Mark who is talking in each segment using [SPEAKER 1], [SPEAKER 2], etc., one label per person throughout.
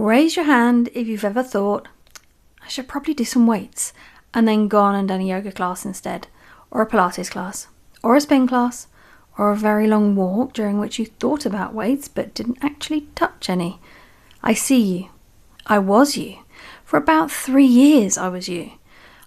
[SPEAKER 1] Raise your hand if you've ever thought, I should probably do some weights, and then gone and done a yoga class instead, or a Pilates class, or a spin class, or a very long walk during which you thought about weights but didn't actually touch any. I see you. I was you. For about 3 years I was you.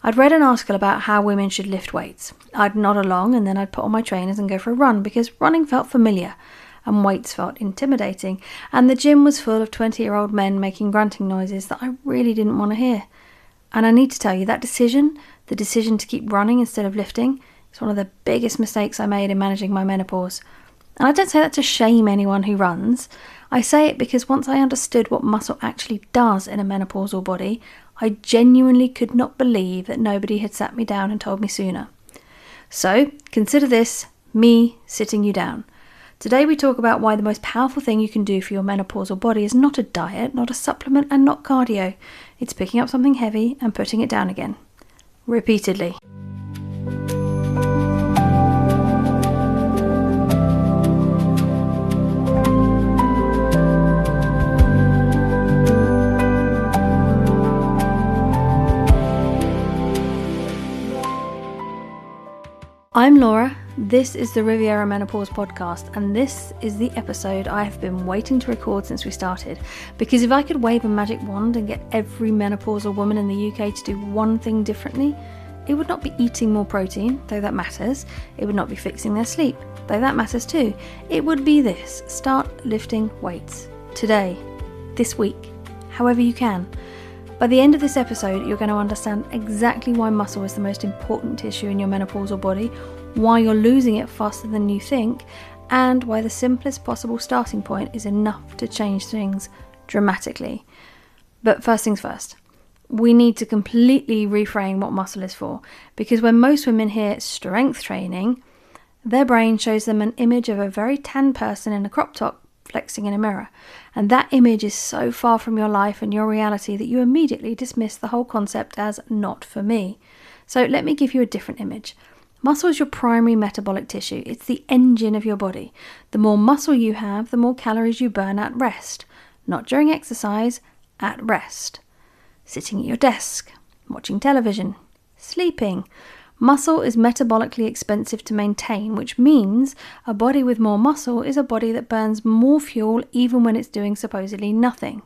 [SPEAKER 1] I'd read an article about how women should lift weights. I'd nod along and then I'd put on my trainers and go for a run because running felt familiar and weights felt intimidating, and the gym was full of 20-year-old men making grunting noises that I really didn't want to hear. And I need to tell you, that decision, the decision to keep running instead of lifting, is one of the biggest mistakes I made in managing my menopause. And I don't say that to shame anyone who runs. I say it because once I understood what muscle actually does in a menopausal body, I genuinely could not believe that nobody had sat me down and told me sooner. So, consider this me sitting you down. Today we talk about why the most powerful thing you can do for your menopausal body is not a diet, not a supplement, and not cardio. It's picking up something heavy and putting it down again. Repeatedly. I'm Laura, this is the Riviera Menopause podcast, and this is the episode I have been waiting to record since we started, because if I could wave a magic wand and get every menopausal woman in the UK to do one thing differently, it would not be eating more protein, though that matters. It would not be fixing their sleep, though that matters too. It would be this: start lifting weights. Today, this week, however you can. By the end of this episode, you're going to understand exactly why muscle is the most important tissue in your menopausal body, why you're losing it faster than you think, and why the simplest possible starting point is enough to change things dramatically. But first things first, we need to completely reframe what muscle is for, because when most women hear strength training, their brain shows them an image of a very tan person in a crop top flexing in a mirror, and that image is so far from your life and your reality that you immediately dismiss the whole concept as not for me. So let me give you a different image. Muscle is your primary metabolic tissue. It's the engine of your body. The more muscle you have, the more calories you burn at rest. Not during exercise, at rest. Sitting at your desk, watching television, sleeping. Muscle is metabolically expensive to maintain, which means a body with more muscle is a body that burns more fuel even when it's doing supposedly nothing.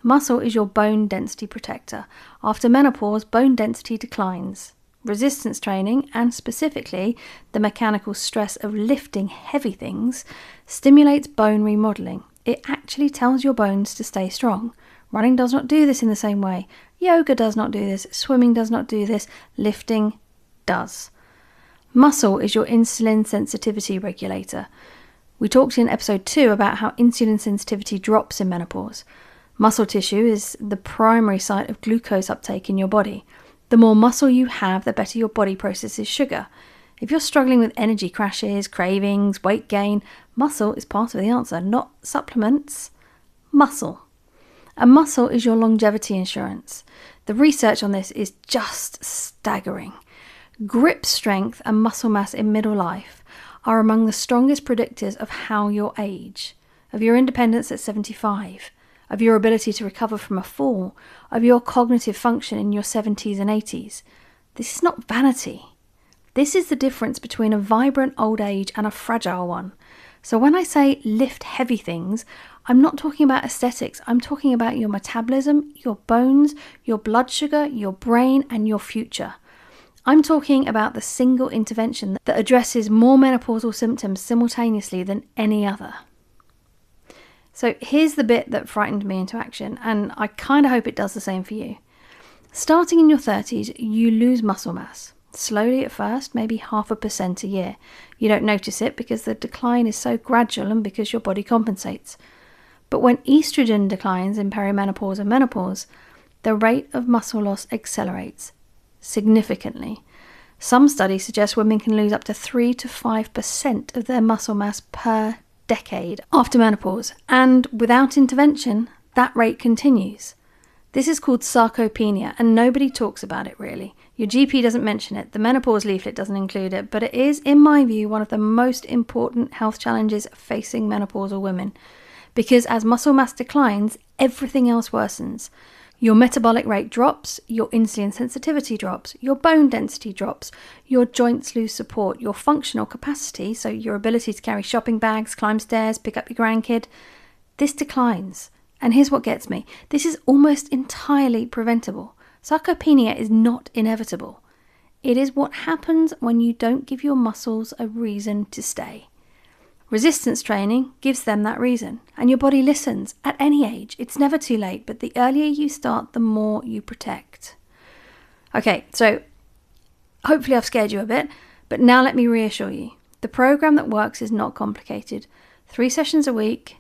[SPEAKER 1] Muscle is your bone density protector. After menopause, bone density declines. Resistance training, and specifically the mechanical stress of lifting heavy things, stimulates bone remodeling. It actually tells your bones to stay strong. Running does not do this in the same way. Yoga does not do this. Swimming does not do this. Lifting does. Muscle is your insulin sensitivity regulator. We talked in episode 2 about how insulin sensitivity drops in menopause. Muscle tissue is the primary site of glucose uptake in your body. The more muscle you have, the better your body processes sugar. If you're struggling with energy crashes, cravings, weight gain, muscle is part of the answer, not supplements. Muscle. And muscle is your longevity insurance. The research on this is just staggering. Grip strength and muscle mass in middle life are among the strongest predictors of how you'll age, of your independence at 75, of your ability to recover from a fall, of your cognitive function in your 70s and 80s. This is not vanity. This is the difference between a vibrant old age and a fragile one. So when I say lift heavy things, I'm not talking about aesthetics. I'm talking about your metabolism, your bones, your blood sugar, your brain, and your future. I'm talking about the single intervention that addresses more menopausal symptoms simultaneously than any other. So here's the bit that frightened me into action, and I kind of hope it does the same for you. Starting in your 30s, you lose muscle mass. Slowly at first, maybe 0.5% a year. You don't notice it because the decline is so gradual and because your body compensates. But when estrogen declines in perimenopause and menopause, the rate of muscle loss accelerates significantly. Some studies suggest women can lose up to 3 to 5% of their muscle mass per decade after menopause, and without intervention, that rate continues. This is called sarcopenia, and nobody talks about it really. Your GP doesn't mention it, the menopause leaflet doesn't include it, but it is, in my view, one of the most important health challenges facing menopausal women. Because as muscle mass declines, everything else worsens. Your metabolic rate drops, your insulin sensitivity drops, your bone density drops, your joints lose support, your functional capacity, so your ability to carry shopping bags, climb stairs, pick up your grandkid, this declines. And here's what gets me. This is almost entirely preventable. Sarcopenia is not inevitable. It is what happens when you don't give your muscles a reason to stay. Resistance training gives them that reason, and your body listens at any age. It's never too late, but the earlier you start, the more you protect. Okay, so hopefully I've scared you a bit, but now let me reassure you. The program that works is not complicated. 3 sessions a week,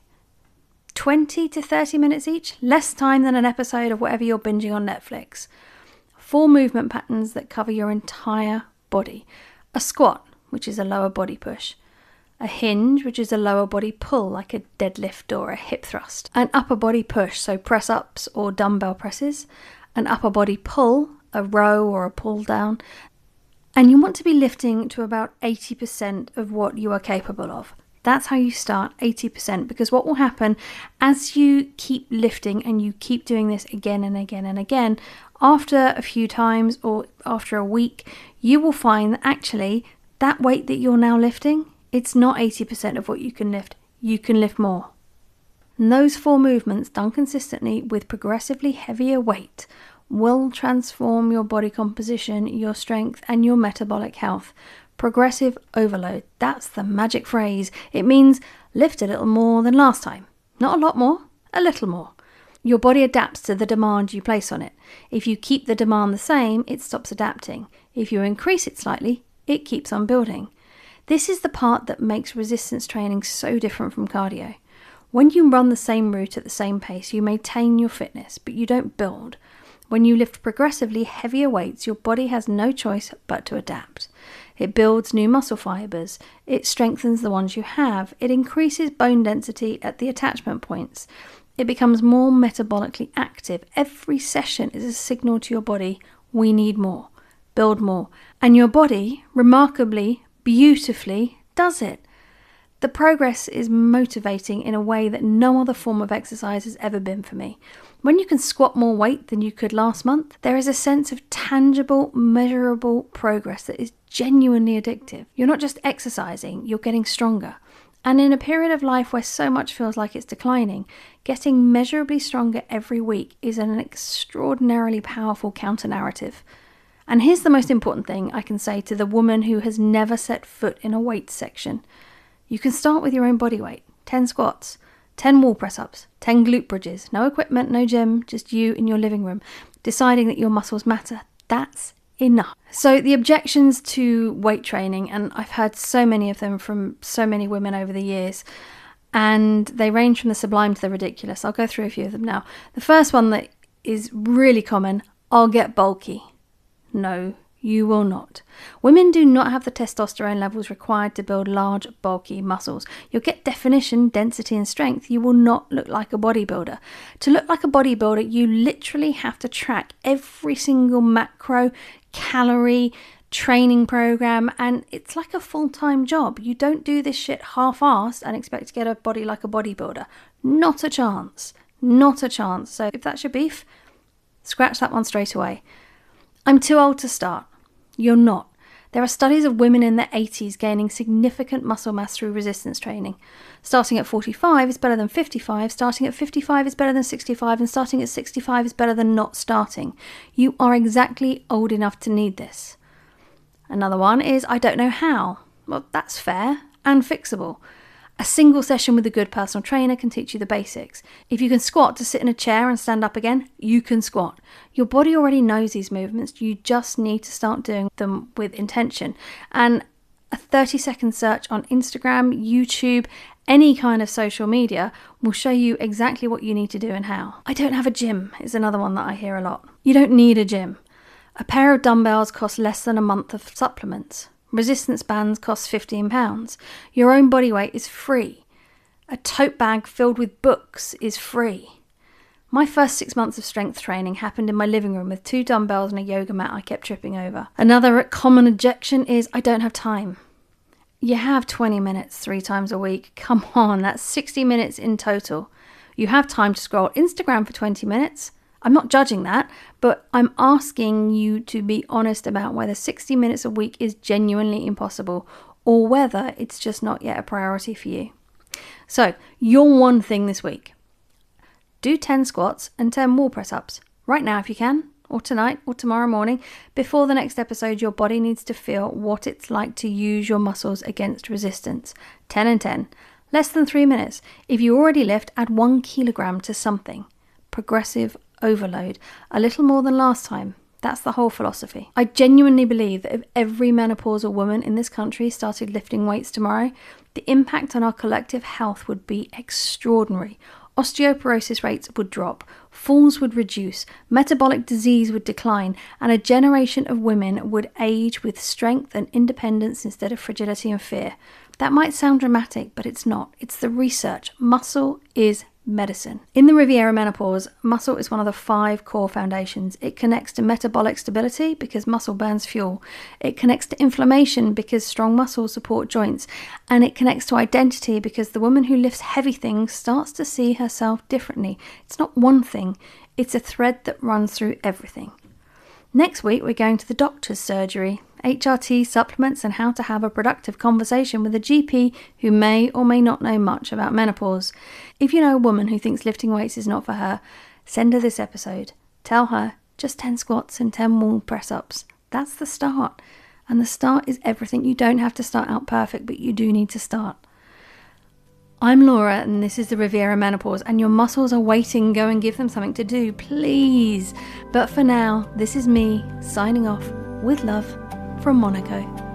[SPEAKER 1] 20 to 30 minutes each, less time than an episode of whatever you're binging on Netflix. 4 movement patterns that cover your entire body. A squat, which is a lower body push. A hinge, which is a lower body pull, like a deadlift or a hip thrust. An upper body push, so press-ups or dumbbell presses. An upper body pull, a row or a pull down. And you want to be lifting to about 80% of what you are capable of. That's how you start, 80%, because what will happen as you keep lifting and you keep doing this again and again and again, after a few times or after a week, you will find that actually that weight that you're now lifting, it's not 80% of what you can lift. You can lift more. And those 4 movements done consistently with progressively heavier weight will transform your body composition, your strength, and your metabolic health. Progressive overload. That's the magic phrase. It means lift a little more than last time. Not a lot more, a little more. Your body adapts to the demand you place on it. If you keep the demand the same, it stops adapting. If you increase it slightly, it keeps on building. This is the part that makes resistance training so different from cardio. When you run the same route at the same pace, you maintain your fitness, but you don't build. When you lift progressively heavier weights, your body has no choice but to adapt. It builds new muscle fibers. It strengthens the ones you have. It increases bone density at the attachment points. It becomes more metabolically active. Every session is a signal to your body, we need more, build more. And your body, remarkably, beautifully does it. The progress is motivating in a way that no other form of exercise has ever been for me. When you can squat more weight than you could last month, there is a sense of tangible, measurable progress that is genuinely addictive. You're not just exercising, you're getting stronger. And in a period of life where so much feels like it's declining, getting measurably stronger every week is an extraordinarily powerful counter-narrative. And here's the most important thing I can say to the woman who has never set foot in a weights section. You can start with your own body weight. 10 squats, 10 wall press-ups, 10 glute bridges. No equipment, no gym, just you in your living room, deciding that your muscles matter. That's enough. So the objections to weight training, and I've heard so many of them from so many women over the years, and they range from the sublime to the ridiculous. I'll go through a few of them now. The first one that is really common, I'll get bulky. No, you will not. Women do not have the testosterone levels required to build large, bulky muscles. You'll get definition, density and strength. You will not look like a bodybuilder. To look like a bodybuilder, you literally have to track every single macro, calorie, training program, and it's like a full-time job. You don't do this shit half-assed and expect to get a body like a bodybuilder. Not a chance. Not a chance. So if that's your beef, scratch that one straight away. I'm too old to start. You're not. There are studies of women in their 80s gaining significant muscle mass through resistance training. Starting at 45 is better than 55, starting at 55 is better than 65, and starting at 65 is better than not starting. You are exactly old enough to need this. Another one is, I don't know how. Well, that's fair and fixable. A single session with a good personal trainer can teach you the basics. If you can squat to sit in a chair and stand up again, you can squat. Your body already knows these movements. You just need to start doing them with intention. And a 30-second search on Instagram, YouTube, any kind of social media will show you exactly what you need to do and how. I don't have a gym is another one that I hear a lot. You don't need a gym. A pair of dumbbells costs less than a month of supplements. Resistance bands cost £15. Your own body weight is free. A tote bag filled with books is free. My first 6 months of strength training happened in my living room with 2 dumbbells and a yoga mat I kept tripping over. Another common objection is I don't have time. You have 20 minutes 3 times a week. Come on, that's 60 minutes in total. You have time to scroll Instagram for 20 minutes. I'm not judging that, but I'm asking you to be honest about whether 60 minutes a week is genuinely impossible or whether it's just not yet a priority for you. So, your one thing this week. Do 10 squats and 10 wall press-ups. Right now if you can, or tonight, or tomorrow morning. Before the next episode, your body needs to feel what it's like to use your muscles against resistance. 10 and 10. Less than 3 minutes. If you already lift, add 1 kilogram to something. Progressive overload. A little more than last time. That's the whole philosophy. I genuinely believe that if every menopausal woman in this country started lifting weights tomorrow, the impact on our collective health would be extraordinary. Osteoporosis rates would drop, falls would reduce, metabolic disease would decline, and a generation of women would age with strength and independence instead of fragility and fear. That might sound dramatic, but it's not. It's the research. Muscle is medicine. In the Riviera Menopause, muscle is one of the 5 core foundations. It connects to metabolic stability because muscle burns fuel. It connects to inflammation because strong muscles support joints. And it connects to identity because the woman who lifts heavy things starts to see herself differently. It's not one thing. It's a thread that runs through everything. Next week, we're going to the doctor's surgery, HRT, supplements, and how to have a productive conversation with a GP who may or may not know much about menopause. If you know a woman who thinks lifting weights is not for her, send her this episode. Tell her just 10 squats and 10 wall press-ups. That's the start. And the start is everything. You don't have to start out perfect, but you do need to start. I'm Laura, and this is the Riviera Menopause, and your muscles are waiting. Go and give them something to do, please. But for now, this is me signing off with love from Monaco.